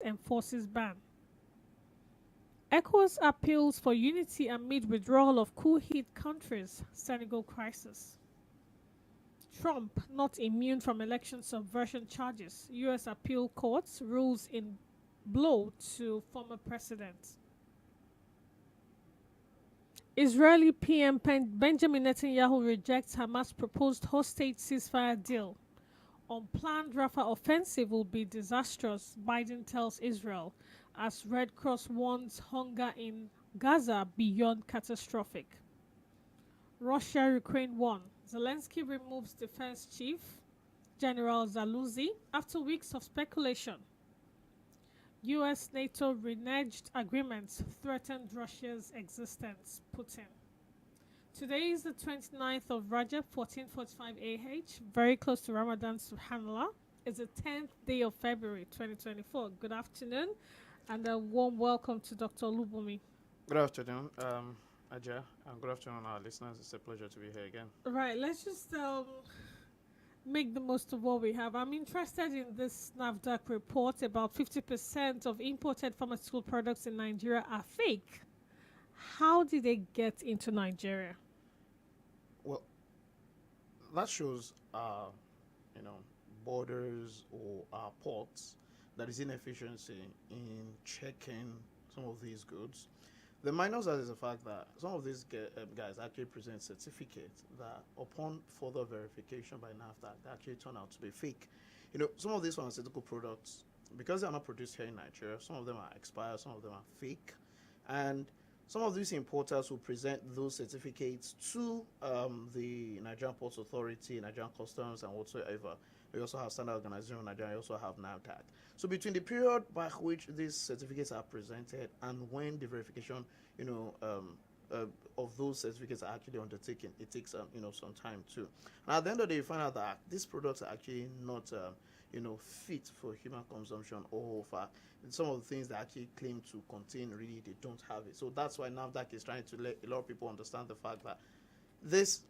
enforces ban. ECOWAS appeals for unity amid withdrawal of coup-hit countries, Senegal crisis. Trump not immune from election subversion charges. U.S. appeal courts rules in blow to former president. Israeli PM Benjamin Netanyahu rejects Hamas proposed host-state ceasefire deal. Unplanned Rafah offensive will be disastrous, Biden tells Israel, as Red Cross warns hunger in Gaza beyond catastrophic. Russia-Ukraine 1. Zelensky removes defense chief General Zaluzny after weeks of speculation. US-NATO reneged agreements threatened Russia's existence. Putin. Today is the 29th of Rajab 1445 AH, very close to Ramadan Subhanallah. It's the 10th day of February 2024. Good afternoon and a warm welcome to Dr. OLUBUNMI. Good afternoon, Aja, and good afternoon, our listeners. It's a pleasure to be here again. Right, let's just make the most of what we have. I'm interested in this NAFDAC report. About 50% of imported pharmaceutical products in Nigeria are fake. How did they get into Nigeria? Well, that shows you know, borders or our ports that is inefficiency in checking some of these goods. The minus that is the fact that some of these guys actually present certificates that, upon further verification by NAFTA, they actually turn out to be fake. Some of these pharmaceutical products, because they are not produced here in Nigeria, some of them are expired, some of them are fake, and some of these importers will present those certificates to the Nigerian Ports Authority, Nigerian Customs, and whatsoever. We also have Standard Organization of Nigeria. We also have NAFDAC. So between the period by which these certificates are presented and when the verification, of those certificates are actually undertaken, it takes some time too. And at the end of the day, you find out that these products are actually not fit for human consumption, or for some of the things they actually claim to contain, really they don't have it. So that's why NAFDAC is trying to let a lot of people understand the fact that this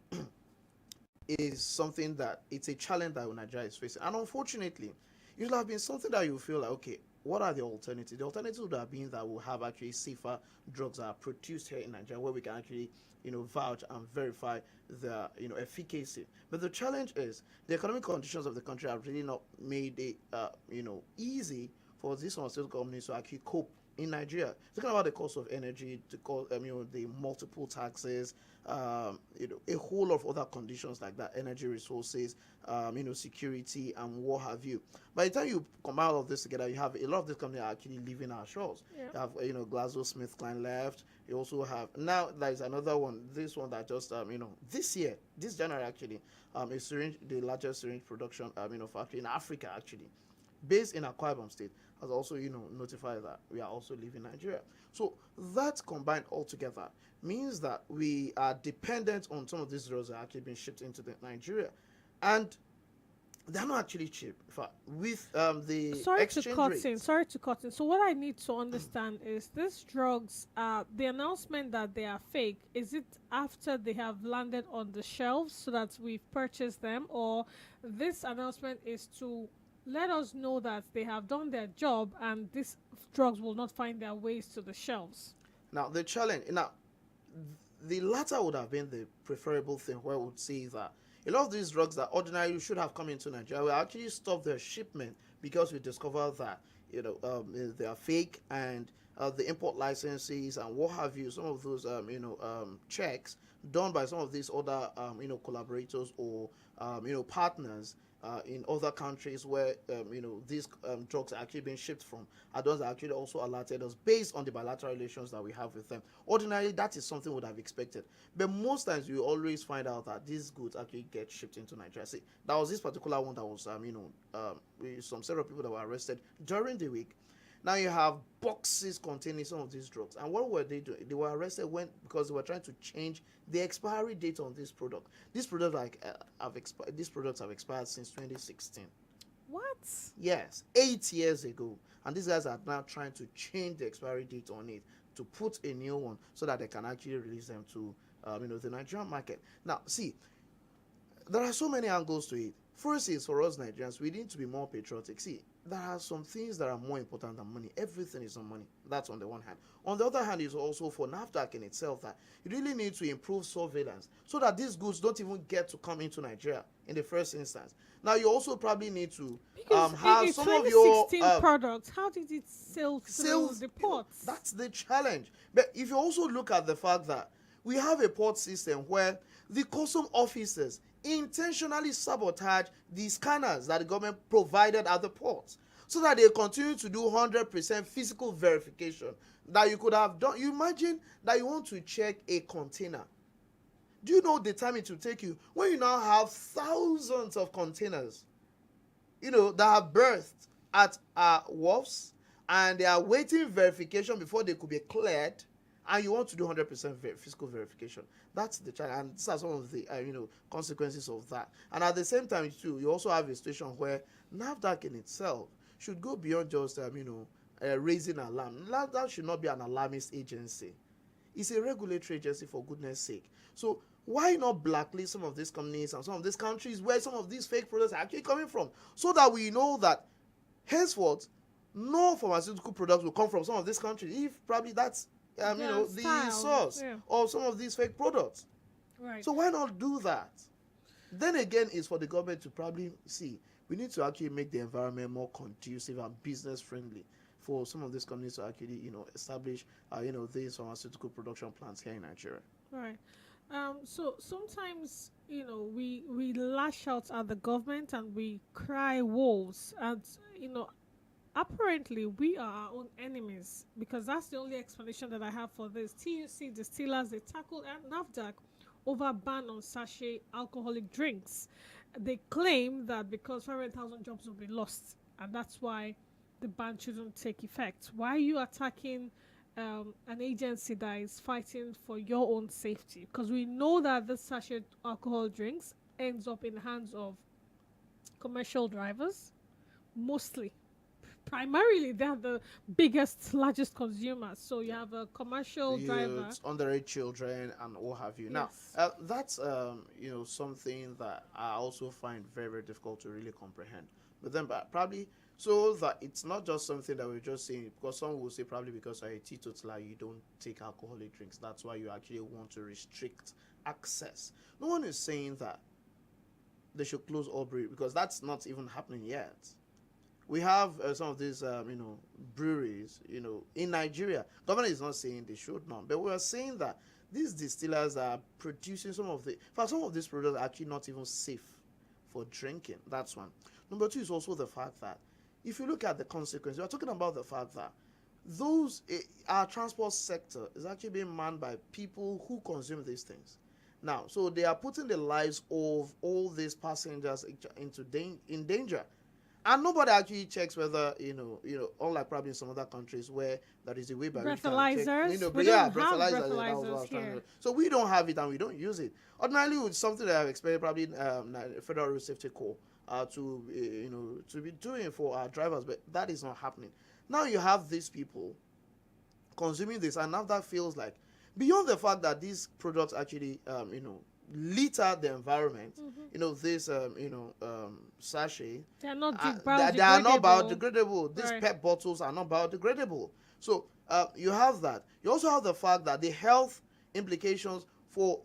is something that it's a challenge that Nigeria is facing. And unfortunately, it would have been something that you feel like, okay, what are the alternatives? The alternative would have been that we'll have actually safer drugs that are produced here in Nigeria, where we can actually, vouch and verify the, efficacy. But the challenge is the economic conditions of the country have really not made it, easy for these pharmaceutical companies to actually cope in Nigeria. Talking about the cost of energy, the multiple taxes, a whole lot of other conditions like that, energy resources, security, and what have you. By the time you combine all of this together, you have a lot of these companies are actually leaving our shores. Yeah. You have, GlaxoSmithKline left. You also have, now there's another one, this one that just, this year, this January actually, the largest syringe production, factory in Africa actually, based in Akwa Ibom State, has also, notified that we are also leaving Nigeria. So that combined altogether means that we are dependent on some of these drugs that are actually being shipped into Nigeria. And they're not actually cheap. In fact, with the exchange rate. Sorry to cut in. So what I need to understand is these drugs, the announcement that they are fake, is it after they have landed on the shelves so that we've purchased them, or this announcement is to let us know that they have done their job and these drugs will not find their ways to the shelves? Now, the latter would have been the preferable thing, where we would see that a lot of these drugs that ordinarily should have come into Nigeria will actually stop their shipment because we discovered that they are fake, and the import licenses and what have you, some of those checks done by some of these other collaborators or partners in other countries where these drugs are actually being shipped from, are those that actually also alerted us based on the bilateral relations that we have with them. Ordinarily, that is something we would have expected, but most times you always find out that these goods actually get shipped into Nigeria. See, that was this particular one that was with some set of people that were arrested during the week. Now you have boxes containing some of these drugs, and what were they doing? They were arrested because they were trying to change the expiry date on this product. These products These products have expired since 2016. What? Yes, 8 years ago, and these guys are now trying to change the expiry date on it to put a new one so that they can actually release them to the Nigerian market. Now, see, there are so many angles to it. First is, for us Nigerians, we need to be more patriotic. See, there are some things that are more important than money. Everything is on money. That's on the one hand. On the other hand, is also for NAFDAC in itself that you really need to improve surveillance so that these goods don't even get to come into Nigeria in the first instance. Now, you also probably need to Because have in some of your 2016 products, how did it sail through sales. the ports? That's the challenge. But if you also look at the fact that we have a port system where the custom officers intentionally sabotage the scanners that the government provided at the ports so that they continue to do 100% physical verification that you could have done. You imagine that you want to check a container. Do you know the time it will take you when you now have thousands of containers, that have berthed at wharfs and they are waiting verification before they could be cleared, and you want to do 100% physical verification? That's the challenge, and these are some of the consequences of that. And at the same time too, you also have a situation where NAFDAC in itself should go beyond just raising alarm. NAFDAC should not be an alarmist agency. It's a regulatory agency, for goodness sake. So why not blacklist some of these companies and some of these countries where some of these fake products are actually coming from, so that we know that henceforth no pharmaceutical products will come from some of these countries if probably that's the source of some of these fake products. Right. So why not do that? Then again, it's for the government to probably see, we need to actually make the environment more conducive and business friendly for some of these companies to actually establish these pharmaceutical production plants here in Nigeria. Right. So sometimes, we lash out at the government and we cry wolves, and apparently we are our own enemies, because that's the only explanation that I have for this. TUC distillers, they tackled NAFDAC over ban on sachet alcoholic drinks. They claim that because 500,000 jobs will be lost, and that's why the ban shouldn't take effect. Why are you attacking an agency that is fighting for your own safety? Because we know that the sachet alcohol drinks ends up in the hands of commercial drivers, mostly. Primarily, they are the biggest, largest consumers. So you have a commercial driver, underage children, and what have you. Yes. Now, that's something that I also find very, very difficult to really comprehend. But then, probably, so that it's not just something that we're just saying, because some will say probably because you're a teetotaler, you don't take alcoholic drinks. That's why you actually want to restrict access. No one is saying that they should close all breweries, because that's not even happening yet. We have some of these, breweries, in Nigeria. Government is not saying they should not, but we are saying that these distillers are producing some of these products are actually not even safe for drinking. That's one. Number two is also the fact that if you look at the consequences, we are talking about the fact that our transport sector is actually being manned by people who consume these things. Now, so they are putting the lives of all these passengers in danger. And nobody actually checks whether, unlike probably in some other countries where there is a way by which breathalyzers. We don't have breathalyzers here. So we don't have it and we don't use it. Ordinarily, it's something that I've expected probably Federal Road Safety Corps to be doing for our drivers, but that is not happening. Now you have these people consuming this, and now that feels like, beyond the fact that these products actually, litter the environment. This sachet, they are not biodegradable. These Right. PET bottles are not biodegradable. So you have that. You also have the fact that the health implications for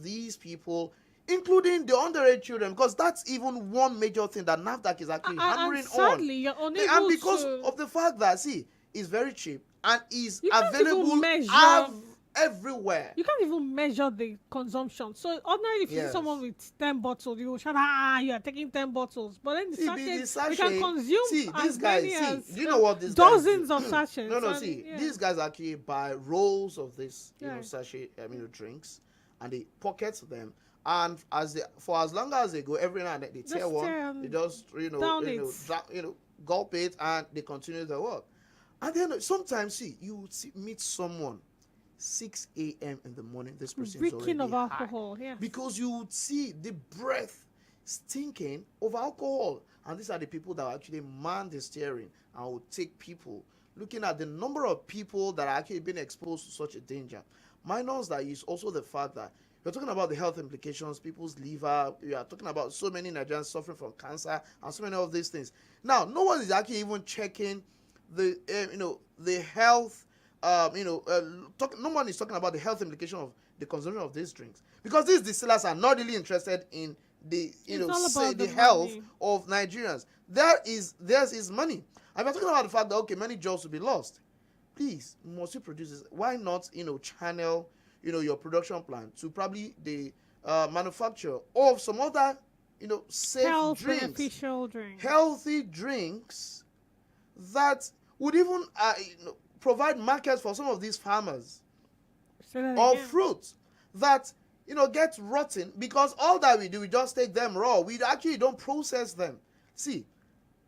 these people, including the underage children, because that's even one major thing that NAFDAC is actually hammering sadly, on. you're unable And because to, of the fact that it's very cheap and is You can't even available measure- everywhere. you can't even measure the consumption. So ordinarily, if you see Yes. someone with 10 bottles, you will shout, you are taking 10 bottles. But then the See, sachet, the sachet, you can consume these as guys, many as do you know what these guys dozens do? of sachets. No, And, yeah. these guys actually buy rolls of this, Yeah. sachet, drinks, and they pocket them. And for as long as they go, every now and then they tear Just one, tear they just down it. gulp it, and they continue their work. And then sometimes you meet someone 6 a.m. in the morning. This person is reeking of already high. alcohol. Yeah. Because you would see the breath stinking of alcohol. And these are the people that actually man the steering and will take people. Looking at the number of people that are actually being exposed to such a danger. Minus that is also the fact that You're talking about the health implications, people's liver. You are talking about so many Nigerians suffering from cancer and so many of these things. Now, no one is actually even checking the health. No one is talking about the health implication of the consumption of these drinks, because these distillers are not really interested in the the health of Nigerians. Theirs is money. And we're talking about the fact that okay, many jobs will be lost. Please, must you produce this? Why not channel your production plan to probably the manufacture of some other safe drinks, beneficial drinks, healthy drinks that would even provide markets for some of these farmers of fruits that get rotten, because all that we do, we just take them raw. We actually don't process them. See,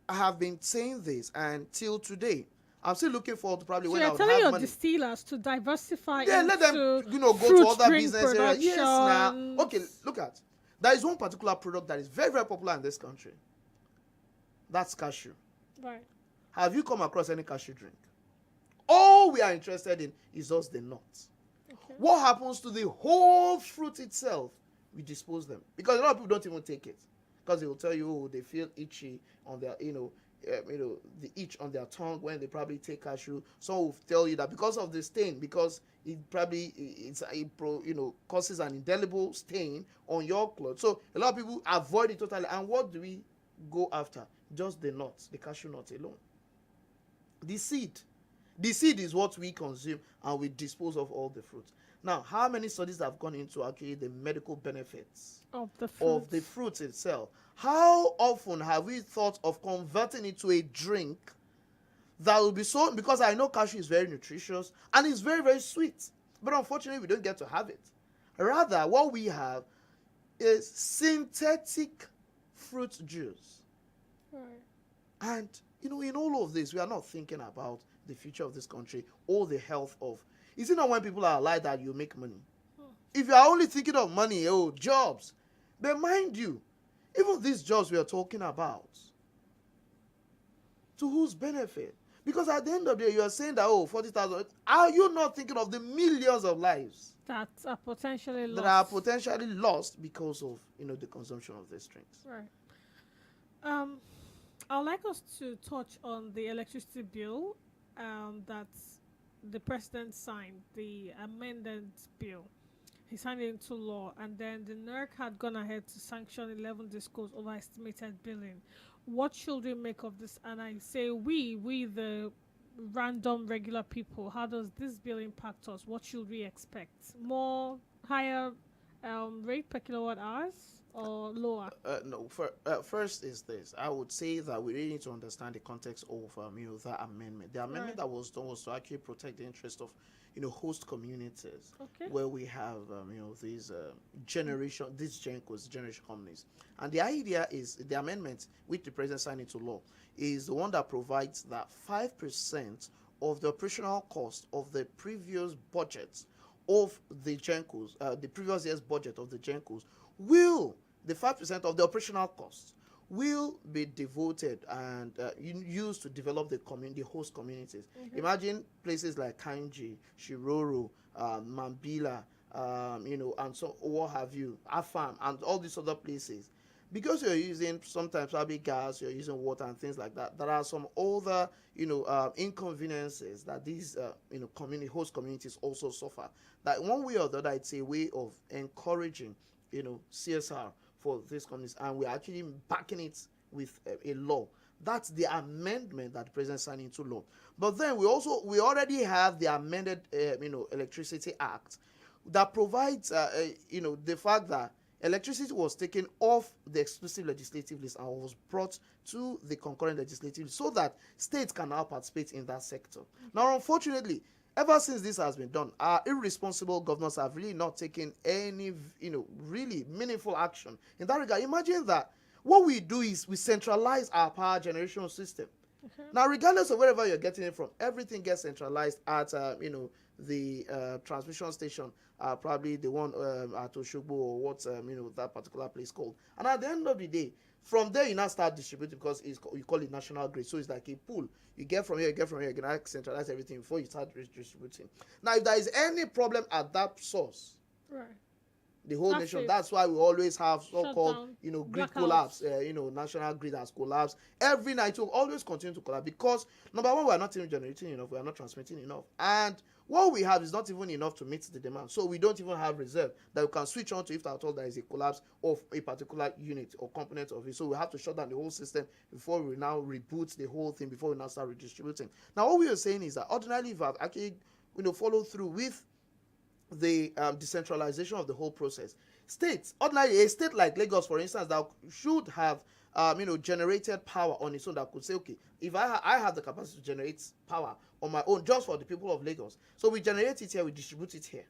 I have been saying this until today. I'm still looking forward to probably when I would have money. So you're telling your distillers to diversify let them go to other business areas. Yes, now. Okay, look at. There is one particular product that is very, very popular in this country. That's cashew. Right. Have you come across any cashew drink? All we are interested in is just the nut. Okay. What happens to the whole fruit itself? We dispose them. Because a lot of people don't even take it. Because they will tell you, they feel itchy on their, the itch on their tongue when they probably take cashew. Some will tell you that because of the stain, because it probably causes an indelible stain on your clothes. So a lot of people avoid it totally. And what do we go after? Just the nuts, the cashew nut alone. The seed. The seed is what we consume, and we dispose of all the fruit. Now, how many studies have gone into actually the medical benefits of the fruit itself? How often have we thought of converting it to a drink that will be so, because I know cashew is very nutritious and it's very, very sweet, but unfortunately we don't get to have it. Rather, what we have is synthetic fruit juice. Right. And in all of this, we are not thinking about the future of this country or the health of. Is it not when people are alive that you make money? If you are only thinking of money, jobs, but mind you, even these jobs we are talking about, to whose benefit? Because at the end of the day, you are saying that 40,000. Are you not thinking of the millions of lives that are potentially lost because of the consumption of these drinks? Right. I'd like us to touch on the electricity bill that the president signed, the amended bill. He signed it into law, and then the NERC had gone ahead to sanction 11 discos over estimated billing. What should we make of this? And I say we the random regular people, how does this bill impact us? What should we expect? More higher rate per kilowatt hours or lower? No. First is this. I would say that we really need to understand the context of that amendment. The amendment that was done was to actually protect the interest of host communities, where we have these generation companies. And the idea is the amendment which the president signed into law is the one that provides that 5% of the operational cost of the previous budgets of the GENCOs, the previous year's budget of the GENCOs, the 5% of the operational costs will be devoted and used to develop the host communities. Imagine places like Kanji, Shiroro, Mambila, and so what have you, Afam, and all these other places. Because you're using sometimes probably gas, you're using water and things like that. There are some other, inconveniences that these, host communities also suffer. That one way or the other, it's a way of encouraging, CSR for these companies, and we're actually backing it with a law. That's the amendment that the president signed into law. But then we already have the amended, Electricity Act that provides, the fact that electricity was taken off the exclusive legislative list and was brought to the concurrent legislative list so that states can now participate in that sector. Now, unfortunately, ever since this has been done, our irresponsible governors have really not taken any, really meaningful action in that regard. Imagine that what we do is we centralize our power generation system. Now, regardless of wherever you're getting it from, everything gets centralized at, the transmission station, probably the one at Oshogbo or what's, that particular place called. And at the end of the day, from there you now start distributing because you call it national grid. So it's like a pool. You get from here, you can now centralize everything before you start distributing. Now, if there is any problem at that source, the whole That's nation. it. That's why we always have Shut so-called, down. grid Blackouts. collapse. National grid has collapsed. Every night will always continue to collapse because number one, we are not even generating enough. We are not transmitting enough, and what we have is not even enough to meet the demand. So we don't even have reserve that we can switch on to if at all there is a collapse of a particular unit or component of it. So we have to shut down the whole system before we now reboot the whole thing, before we now start redistributing. Now what we are saying is that ordinarily if I've actually followed through with the decentralization of the whole process, states, ordinarily a state like Lagos, for instance, that should have generated power on its own, that could say, okay, if I have the capacity to generate power on my own just for the people of Lagos, so we generate it here, we distribute it here.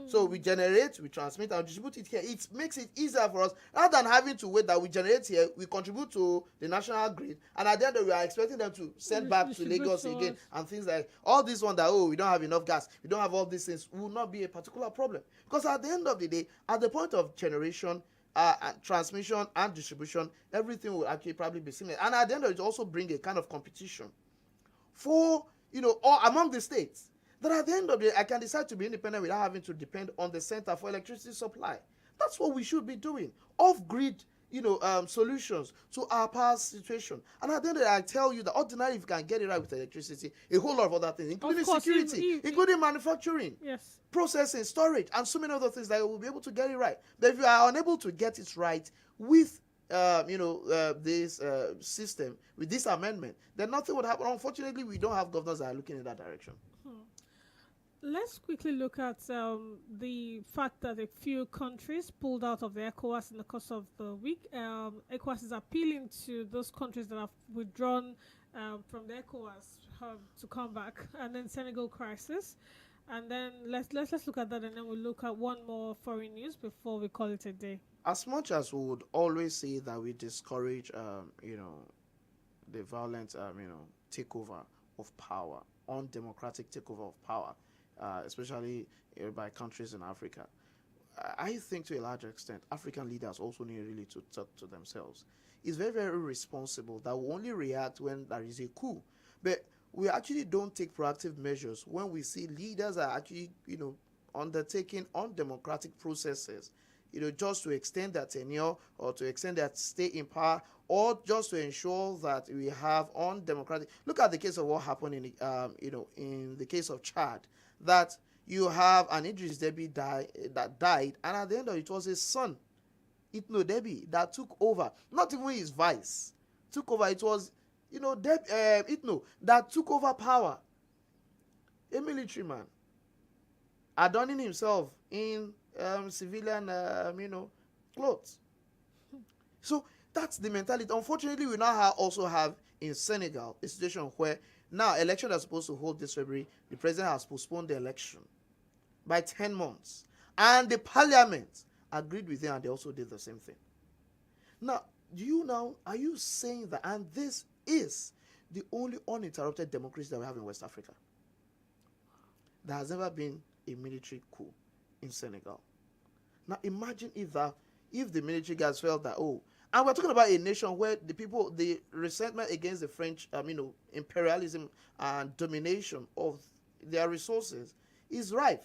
So we generate, we transmit, and distribute it here. It makes it easier for us rather than having to wait that we generate here, we contribute to the national grid, and at the end of it, we are expecting them to send back to Lagos again, and things like all this one that, oh, we don't have enough gas, we don't have all these things, will not be a particular problem. Because at the end of the day, at the point of generation, transmission, and distribution, everything will actually probably be similar. And at the end of it, also bring a kind of competition for, or among the states, that at the end of the day, I can decide to be independent without having to depend on the center for electricity supply. That's what we should be doing. Off-grid, solutions to our power situation. And at the end of the day, I tell you that ordinarily, if you can get it right with electricity, a whole lot of other things, including security, including manufacturing, yes, processing, storage, and so many other things, that you will be able to get it right. But if you are unable to get it right with this system, with this amendment, then nothing would happen. Unfortunately, we don't have governors that are looking in that direction. Let's quickly look at the fact that a few countries pulled out of the ECOWAS in the course of the week. ECOWAS is appealing to those countries that have withdrawn from the ECOWAS to come back, and then Senegal crisis. And then let's look at that, and then we'll look at one more foreign news before we call it a day. As much as we would always say that we discourage, the violent, takeover of power, undemocratic takeover of power, especially by countries in Africa, I think to a large extent, African leaders also need really to talk to themselves. It's very, very irresponsible that we only react when there is a coup. But we actually don't take proactive measures when we see leaders are actually, undertaking undemocratic processes, just to extend their tenure or to extend their stay in power, or just to ensure that we have undemocratic. Look at the case of what happened in the case of Chad, that you have an Idris Deby that died, and at the end of it was his son, Itno Deby, that took over. Not even his vice took over. It was Itno that took over power. A military man, adorning himself in civilian clothes. So that's the mentality. Unfortunately, we now also have in Senegal a situation where now elections are supposed to hold this February. The president has postponed the election by 10 months, and the parliament agreed with him, and they also did the same thing. Now, are you saying that, and this is the only uninterrupted democracy that we have in West Africa? There has never been a military coup in Senegal. Now imagine if the military guys felt that, and we're talking about a nation where the resentment against the French, imperialism and domination of their resources is rife.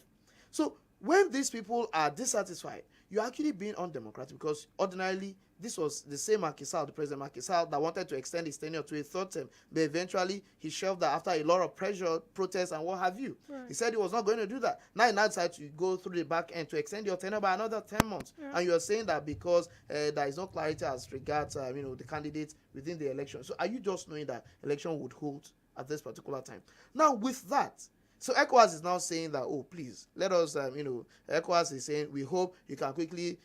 So when these people are dissatisfied, you're actually being undemocratic, because ordinarily this was the same Macky Sall, the President Macky Sall, that wanted to extend his tenure to a third term, but eventually he shelved that after a lot of pressure, protests, and what have you. Right. He said he was not going to do that. Now he decided to go through the back end to extend your tenure by another 10 months. Yeah. And you're saying that because there is no clarity as regards the candidates within the election. So are you just knowing that election would hold at this particular time? Now with that, so ECOWAS is now saying that, please, let us, ECOWAS is saying, we hope you can quickly,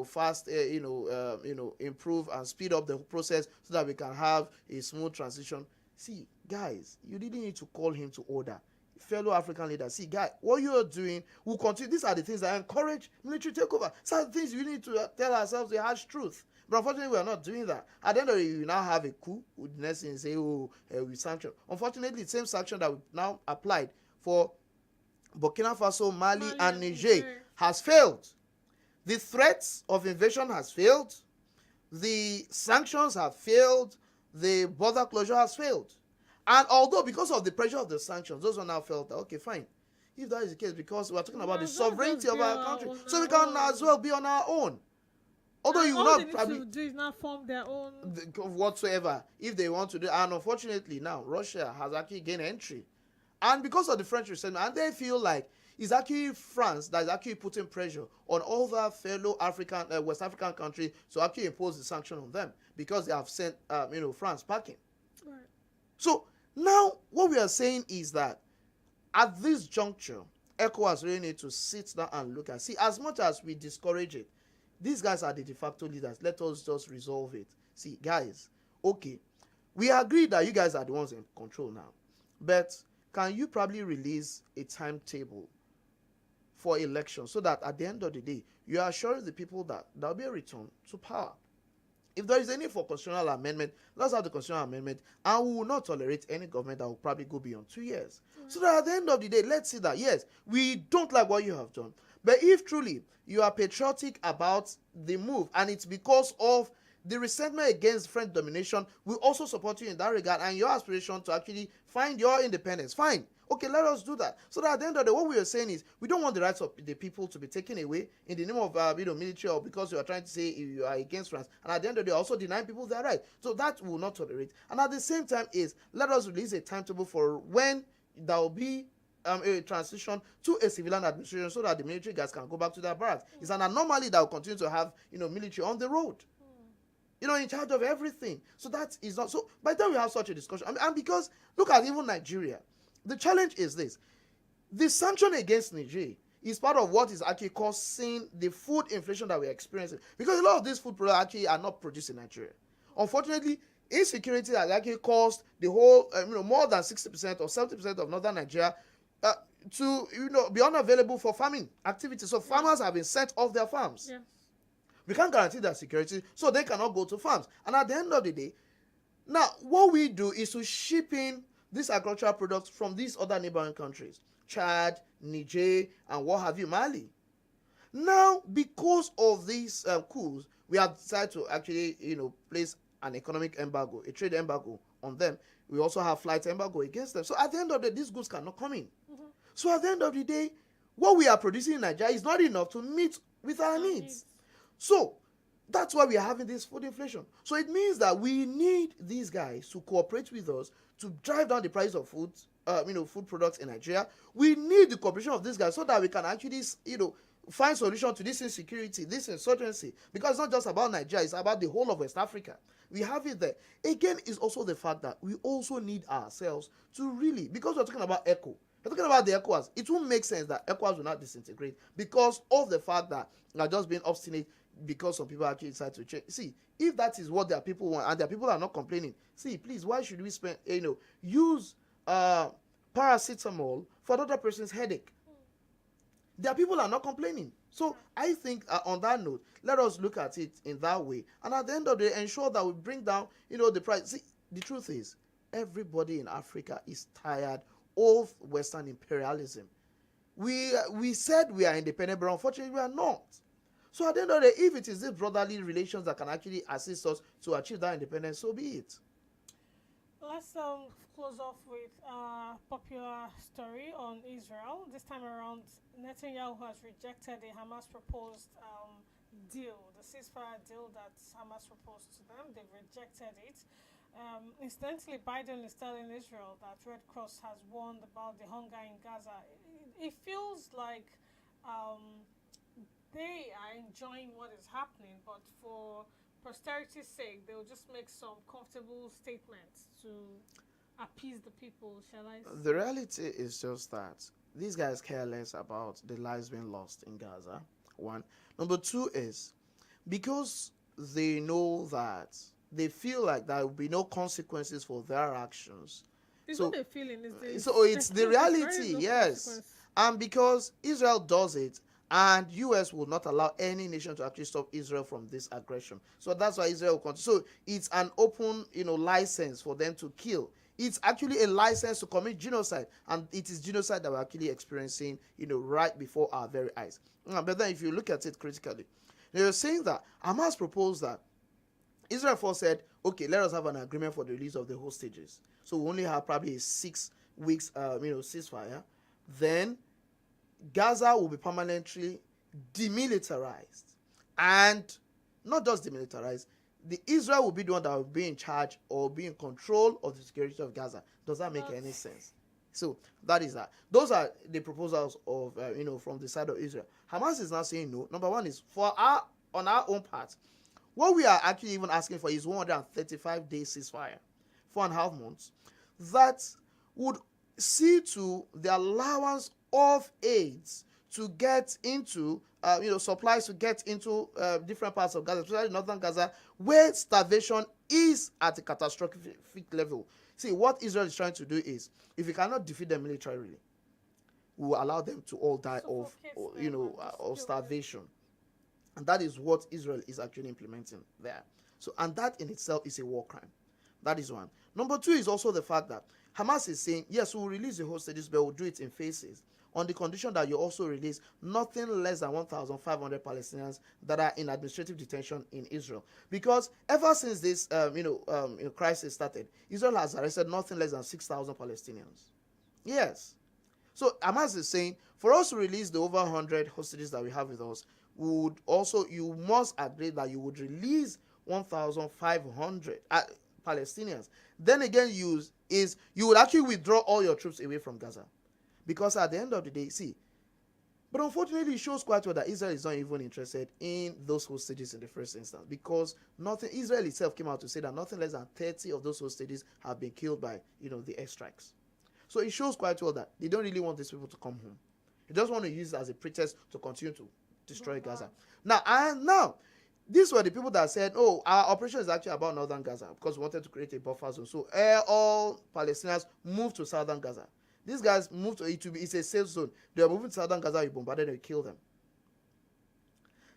fast, improve and speed up the process so that we can have a smooth transition. See, guys, you didn't need to call him to order. Fellow African leaders, see, guys, what you're doing will continue. These are the things that encourage military takeover. These are the things we need to tell ourselves the harsh truth. But unfortunately, we are not doing that. At the end of the day, you now have a coup with the next thing say, we sanction. Unfortunately, the same sanction that we now applied for Burkina Faso, Mali, and Niger has failed. The threats of invasion has failed. The sanctions have failed. The border closure has failed. And although because of the pressure of the sanctions, those one now felt that, okay, fine. if that is the case, because we're talking about Might the as well sovereignty just of be our country, on so we our can as own. well be on our own. Although you will All they not need probably to do is not form their own. whatsoever if they want to do. And unfortunately now Russia has actually gained entry, and because of the French resentment, and they feel like it's actually France that is actually putting pressure on other fellow African West African countries to actually impose the sanction on them, because they have sent France packing. Right. So now what we are saying is that at this juncture, ECOWAS really need to sit down and look at, see, as much as we discourage it, these guys are the de facto leaders. Let us just resolve it. See, guys, okay, we agree that you guys are the ones in control now, but can you probably release a timetable for election, so that at the end of the day, you are assuring the people that there will be a return to power? If there is any for constitutional amendment, let's have the constitutional amendment, and we will not tolerate any government that will probably go beyond 2 years. Right. So that at the end of the day, let's see that, yes, we don't like what you have done, but if truly you are patriotic about the move, and it's because of the resentment against French domination, we also support you in that regard, and your aspiration to actually find your independence, fine. Okay, let us do that. So that at the end of the day, what we are saying is, we don't want the rights of the people to be taken away in the name of military, or because you are trying to say you are against France. And at the end of the day, also denying people their rights. So that will not tolerate. And at the same time is, let us release a timetable for when there will be a transition to a civilian administration, so that the military guys can go back to their barracks. It's an anomaly that will continue to have military on the road, in charge of everything. So that is not so. By the time we have such a discussion, and because look at even Nigeria. The challenge is this: the sanction against Niger is part of what is actually causing the food inflation that we're experiencing, because a lot of these food products actually are not produced in Nigeria. Unfortunately, insecurity has actually caused the whole, more than 60% or 70% of northern Nigeria to be unavailable for farming activities. So farmers have been sent off their farms. Yeah. We can't guarantee their security, so they cannot go to farms. And at the end of the day, now what we do is to ship in these agricultural products from these other neighboring countries, Chad, Niger, and what have you, Mali. Now, because of these coups, we have decided to actually, place an economic embargo, a trade embargo on them. We also have flight embargo against them. So at the end of the day, these goods cannot come in. Mm-hmm. So at the end of the day, what we are producing in Nigeria is not enough to meet with our needs. So that's why we are having this food inflation. So it means that we need these guys to cooperate with us to drive down the price of food, food products in Nigeria. We need the cooperation of these guys so that we can actually, find solution to this insecurity, this insurgency. Because it's not just about Nigeria, it's about the whole of West Africa. We have it there. Again, is also the fact that we also need ourselves to really, because we're talking about ECO, we're talking about the ECOWAS. It won't make sense that ECOWAS will not disintegrate because of the fact that they are just being obstinate, because some people actually decide to change. See, if that is what their people want and their people are not complaining, see, please, why should we spend, use paracetamol for another person's headache? Their people are not complaining. So I think on that note, let us look at it in that way. And at the end of the day, ensure that we bring down, the price. See, the truth is, everybody in Africa is tired of Western imperialism. We said we are independent, but unfortunately we are not. So at the end of the day, if it is these brotherly relations that can actually assist us to achieve that independence, so be it. Let's close off with a popular story on Israel. This time around, Netanyahu has rejected the Hamas proposed deal, the ceasefire deal that Hamas proposed to them. They've rejected it. Incidentally, Biden is telling Israel that Red Cross has warned about the hunger in Gaza. It feels like they are enjoying what is happening, but for posterity's sake, they'll just make some comfortable statements to appease the people, shall I say? The reality is just that these guys care less about the lives being lost in Gaza, one. Number two is, because they know that they feel like there will be no consequences for their actions. It's not a feeling, it's the reality, yes. And because Israel does it, and US will not allow any nation to actually stop Israel from this aggression. So that's why Israel will continue. So it's an open, license for them to kill. It's actually a license to commit genocide, and it is genocide that we're actually experiencing, right before our very eyes. But then if you look at it critically, they're saying that Hamas proposed that Israel first said, okay, let us have an agreement for the release of the hostages. So we only have probably a 6 weeks, ceasefire. Then Gaza will be permanently demilitarized, and not just demilitarized, the Israel will be the one that will be in charge or be in control of the security of Gaza. Does that make any sense? So that is that. Those are the proposals of from the side of Israel. Hamas is now saying no. Number one is on our own part, what we are actually even asking for is 135-day ceasefire, 4.5 months, that would see to the allowance of aids to get into supplies to get into different parts of Gaza, especially northern Gaza, where starvation is at a catastrophic level. See, what Israel is trying to do is, if we cannot defeat them militarily, we will allow them to all die of starvation. And that is what Israel is actually implementing there. So, and that in itself is a war crime. That is one. Number two is also the fact that Hamas is saying, yes, we'll release the hostages, but we'll do it in phases, on the condition that you also release nothing less than 1,500 Palestinians that are in administrative detention in Israel. Because ever since this crisis started, Israel has arrested nothing less than 6,000 Palestinians. Yes. So Hamas is saying, for us to release the over 100 hostages that we have with us, you must agree that you would release 1,500 Palestinians. Then again, you would actually withdraw all your troops away from Gaza. Because at the end of the day, but unfortunately it shows quite well that Israel is not even interested in those hostages in the first instance, because Israel itself came out to say that nothing less than 30 of those hostages have been killed by the airstrikes. So it shows quite well that they don't really want these people to come home. They just want to use it as a pretext to continue to destroy Gaza. Now, these were the people that said, oh, our operation is actually about northern Gaza because we wanted to create a buffer zone. So all Palestinians moved to southern Gaza. These guys moved to it's a safe zone. They are moving to southern Gaza, you bombarded and you killed them.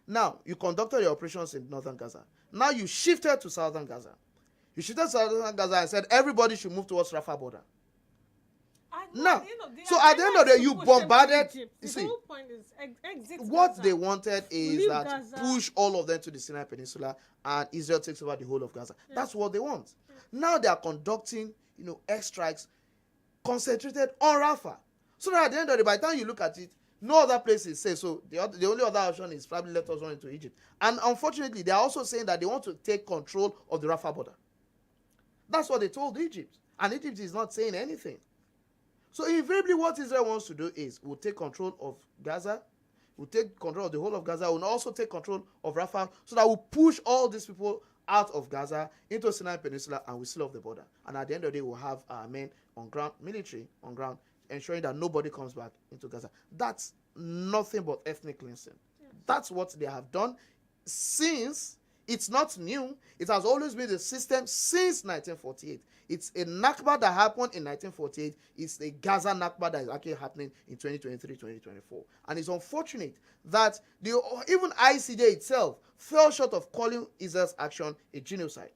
Now, you conducted your operations in northern Gaza. Now you shifted to southern Gaza. You shifted to southern Gaza and said everybody should move towards Rafah border. Now, so at the end of the day, you bombarded. The whole point is exit what Gaza. They wanted is Leave that Gaza. push all of them to the Sinai Peninsula and Israel takes over the whole of Gaza. Yeah. That's what they want. Yeah. Now they are conducting, airstrikes concentrated on Rafah. So that at the end of the day, by the time you look at it, no other place is safe. So the only other option is probably let us run into Egypt. And unfortunately, they are also saying that they want to take control of the Rafah border. That's what they told Egypt. And Egypt is not saying anything. So invariably what Israel wants to do is, we'll take control of Gaza, we'll take control of the whole of Gaza, we'll also take control of Rafah, so that we'll push all these people out of Gaza into Sinai Peninsula and we seal off the border. And at the end of the day, we'll have our men on ground, military on ground, ensuring that nobody comes back into Gaza. That's nothing but ethnic cleansing. Yes. That's what they have done since. It's not new. It has always been the system since 1948. It's a Nakba that happened in 1948. It's a Gaza Nakba that is actually happening in 2023, 2024. And it's unfortunate that even ICJ itself fell short of calling Israel's action a genocide.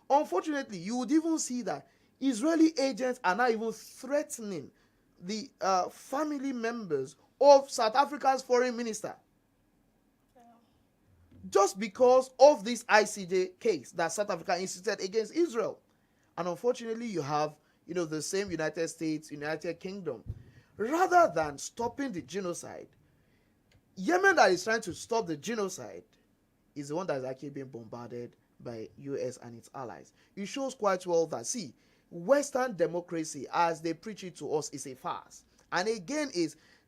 Unfortunately, you would even see that Israeli agents are now even threatening the family members of South Africa's foreign minister. Just because of this ICJ case that South Africa instituted against Israel. And unfortunately, you have, the same United States, United Kingdom. Rather than stopping the genocide, Yemen that is trying to stop the genocide is the one that is actually being bombarded by US and its allies. It shows quite well that, Western democracy, as they preach it to us, is a farce. And again,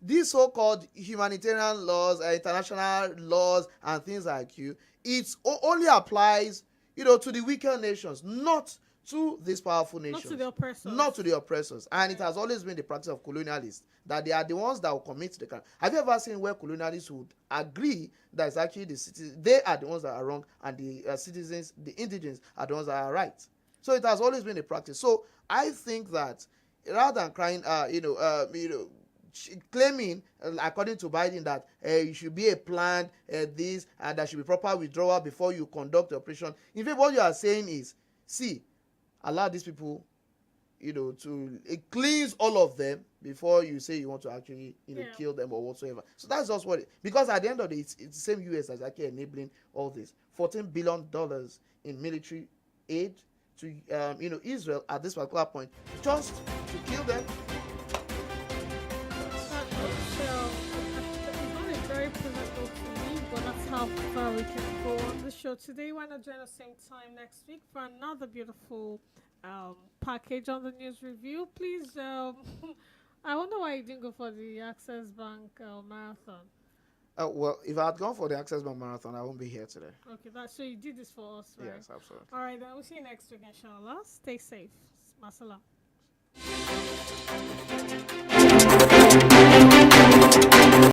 these so-called humanitarian laws, international laws, and things like it only applies, to the weaker nations, not to these powerful nations. Not to the oppressors. Not to the oppressors. And it has always been the practice of colonialists that they are the ones that will commit the crime. Have you ever seen where colonialists would agree that it's actually the citizens, they are the ones that are wrong, and the citizens, the indigents, are the ones that are right? So it has always been a practice. So I think that rather than crying, claiming, according to Biden, that it should be a planned this, and there should be proper withdrawal before you conduct the operation. In fact, what you are saying is, allow these people, to cleanse all of them before you say you want to actually, kill them or whatsoever. So that's just because at the end of the day, it's the same US that's actually enabling all this. $14 billion in military aid to, Israel at this particular point, just to kill them. So, before we can go on the show today, why not join us same time next week for another beautiful package on the news review? Please, I wonder why you didn't go for the Access Bank marathon. Well, if I had gone for the Access Bank Marathon, I won't be here today. Okay, so you did this for us, right? Yes, absolutely. All right, then we'll see you next week, inshallah. Stay safe. Masala.